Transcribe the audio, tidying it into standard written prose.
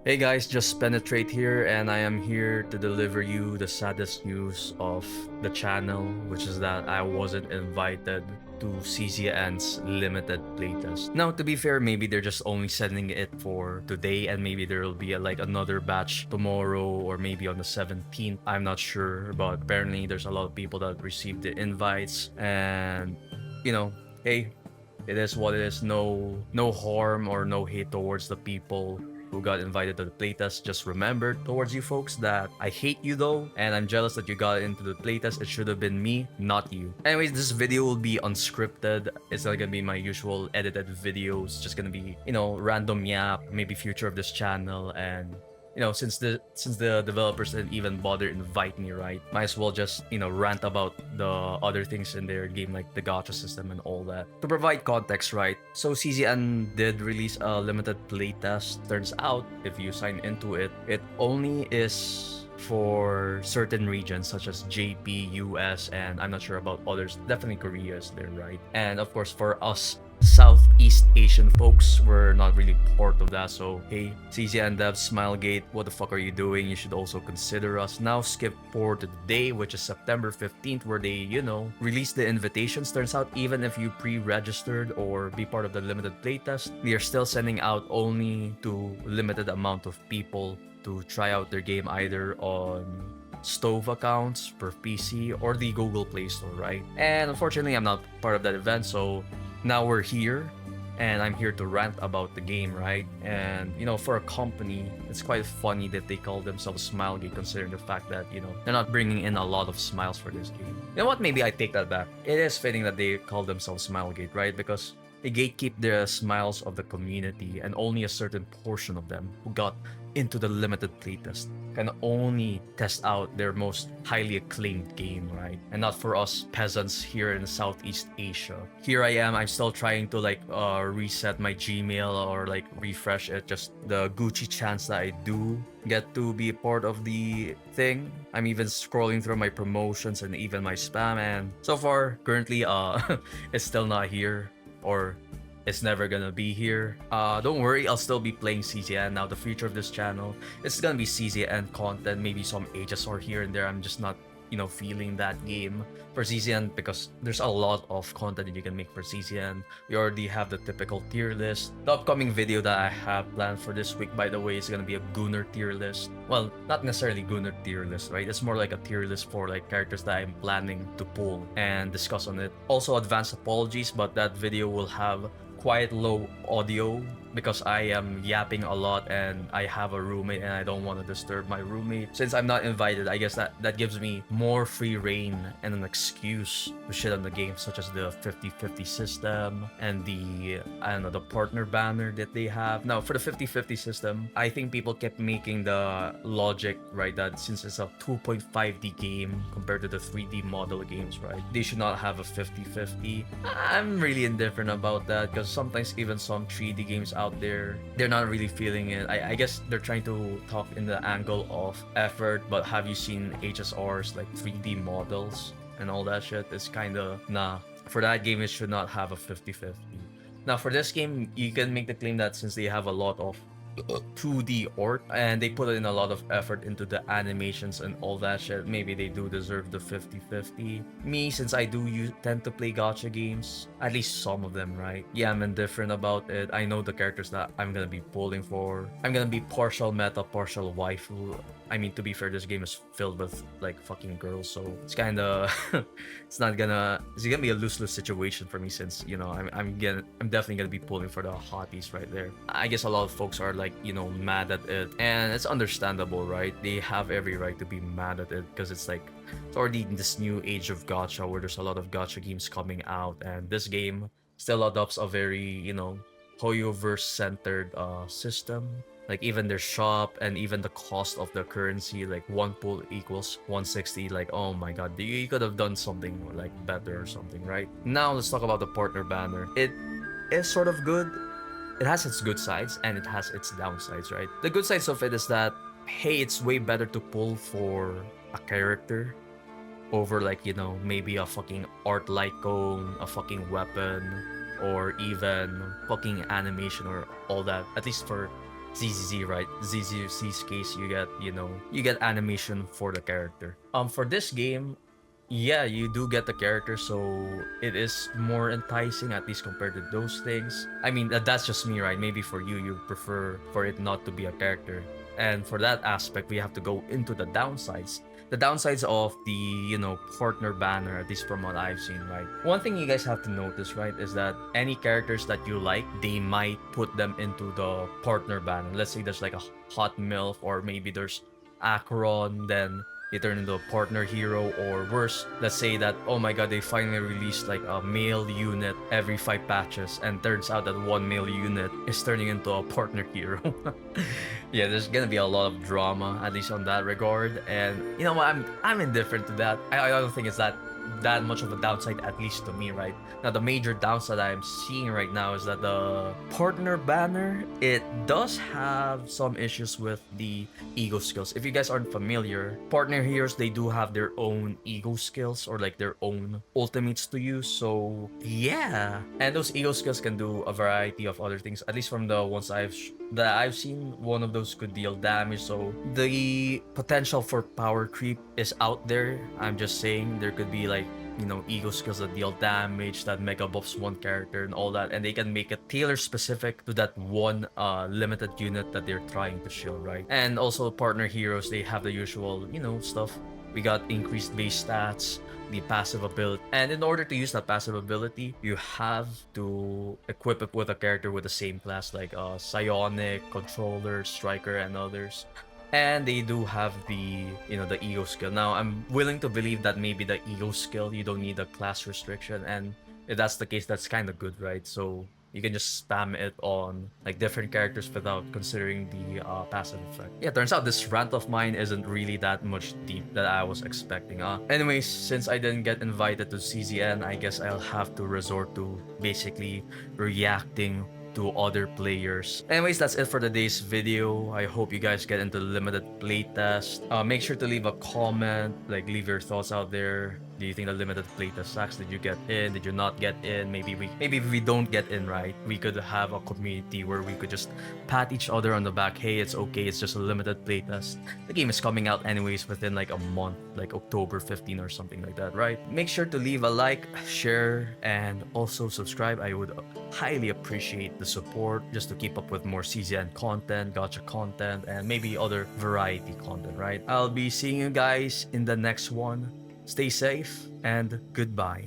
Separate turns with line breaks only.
Hey guys, just Penetrate here, and I am here to deliver you the saddest news of the channel, which is that I wasn't invited to CZN's limited playtest. Now, to be fair, maybe they're just only sending it for today, and maybe there will be like another batch tomorrow or maybe on the 17th. I'm not sure, but apparently there's a lot of people that received the invites, and hey, it is what it is. No harm or no hate towards the people who got invited to the playtest. Just remember towards you folks that I hate you though, and I'm jealous that you got into the playtest. It should have been me, not you. Anyways, this video will be unscripted. It's not gonna be my usual edited videos. Just gonna be, random yap, maybe future of this channel, and since the developers didn't even bother invite me, right? Might as well just rant about the other things in their game, like the gacha system and all that. To provide context, right? So CZN did release a limited playtest. Turns out, if you sign into it, it only is for certain regions such as JP, US, and I'm not sure about others. Definitely Korea is there, right? And of course, for us Southeast Asian folks, we're not really part of that. So hey, CZN devs, Smilegate, what the fuck are you doing? You should also consider us. Now skip forward to the day, which is September 15th, where they release the invitations. Turns out even if you pre-registered or be part of the limited playtest, they are still sending out only to limited amount of people to try out their game, either on Stove accounts per PC or the Google Play Store, right? And unfortunately, I'm not part of that event, so now we're here, and I'm here to rant about the game, right? And for a company, it's quite funny that they call themselves Smilegate, considering the fact that they're not bringing in a lot of smiles for this game. You know what? Maybe I take that back. It is fitting that they call themselves Smilegate, right? Because they gatekeep the smiles of the community, and only a certain portion of them who got into the limited playtest can only test out their most highly acclaimed game, right? And not for us peasants here in Southeast Asia. Here I am, I'm still trying to reset my Gmail or refresh it, just the Gucci chance that I do get to be a part of the thing. I'm even scrolling through my promotions and even my spam, and so far, currently, it's still not here, or it's never gonna be here. Don't worry, I'll still be playing CZN. Now the future of this channel, it's gonna be CZN content, maybe some HSR here and there. I'm just not feeling that game for CZN, because there's a lot of content that you can make for CZN. We already have the typical tier list. The upcoming video that I have planned for this week, by the way, is gonna be a Gunner tier list. Well, not necessarily Gunner tier list, right? It's more like a tier list for characters that I'm planning to pull and discuss on it. Also, advanced apologies, but that video will have quite low audio because I am yapping a lot, and I have a roommate and I don't want to disturb my roommate. Since I'm not invited, I guess that gives me more free reign and an excuse to shit on the game, such as the 50-50 system and the the partner banner that they have. Now for the 50-50 system, I think people kept making the logic, right, that since it's a 2.5D game compared to the 3D model games, right, they should not have a 50-50. I'm really indifferent about that, because sometimes even some 3D games out there, they're not really feeling it. I guess they're trying to talk in the angle of effort, but have you seen HSRs, like 3D models and all that shit? It's kind of nah. For that game, it should not have a 50-50. Now for this game, you can make the claim that since they have a lot of 2D art and they put in a lot of effort into the animations and all that shit, maybe they do deserve the 50-50. Me, since I do tend to play gacha games, at least some of them, right? Yeah, I'm indifferent about it. I know the characters that I'm gonna be pulling for. I'm gonna be partial meta, partial waifu. I mean, to be fair, this game is filled with fucking girls, so it's kind of it's gonna be a lose-lose situation for me, since I'm definitely gonna be pulling for the hotties right there. I guess a lot of folks are mad at it, and it's understandable, right? They have every right to be mad at it, because it's already in this new age of gacha where there's a lot of gacha games coming out, and this game still adopts a very Hoyoverse centered system. Even their shop and even the cost of the currency, one pull equals 160. Oh my god, you could have done something better or something, right? Now let's talk about the partner banner. It is sort of good. It has its good sides and it has its downsides, right? The good sides of it is that, hey, it's way better to pull for a character over maybe a fucking art light cone, a fucking weapon, or even fucking animation or all that. At least for ZZZ, right? ZZC's case, you get, you get animation for the character. For this game, yeah, you do get the character, so it is more enticing, at least compared to those things. I mean, that's just me, right? Maybe for you, you prefer for it not to be a character. And for that aspect, we have to go into the downsides. The downsides of the, partner banner, at least from what I've seen, right? One thing you guys have to notice, right, is that any characters that you like, they might put them into the partner banner. Let's say there's like a hot MILF, or maybe there's Acheron, then they turn into a partner hero, or worse, let's say that, oh my god, they finally released like a male unit every 5 patches, and turns out that one male unit is turning into a partner hero. Yeah, there's gonna be a lot of drama, at least on that regard, and you know what, I'm indifferent to that. I don't think it's that much of a downside, at least to me, right? Now, the major downside I'm seeing right now is that the partner banner, it does have some issues with the ego skills. If you guys aren't familiar, partner heroes, they do have their own ego skills, or like their own ultimates to use. So yeah, and those ego skills can do a variety of other things. At least from the ones that I've seen, one of those could deal damage. So the potential for power creep is out there. I'm just saying there could be like, ego skills that deal damage, that mega buffs one character and all that, and they can make it tailor specific to that one limited unit that they're trying to shield, right? And also partner heroes, they have the usual, stuff. We got increased base stats, the passive ability, and in order to use that passive ability, you have to equip it with a character with the same class, like psionic, controller, striker, and others. And they do have the, the ego skill. Now, I'm willing to believe that maybe the ego skill, you don't need a class restriction, and if that's the case, that's kind of good, right? So you can just spam it on like different characters without considering the passive effect. Yeah, turns out this rant of mine isn't really that much deep that I was expecting. Anyways, since I didn't get invited to CZN, I guess I'll have to resort to basically reacting to other players. Anyways, that's it for today's video. I hope you guys get into the limited playtest. Make sure to leave a comment, like leave your thoughts out there. Do you think the limited playtest sucks? Did you get in? Did you not get in? Maybe if we don't get in, right, we could have a community where we could just pat each other on the back. Hey, it's okay. It's just a limited playtest. The game is coming out anyways within like a month, like October 15 or something like that, right? Make sure to leave a like, share, and also subscribe. I would highly appreciate the support just to keep up with more CZN content, gacha content, and maybe other variety content, right? I'll be seeing you guys in the next one. Stay safe and goodbye.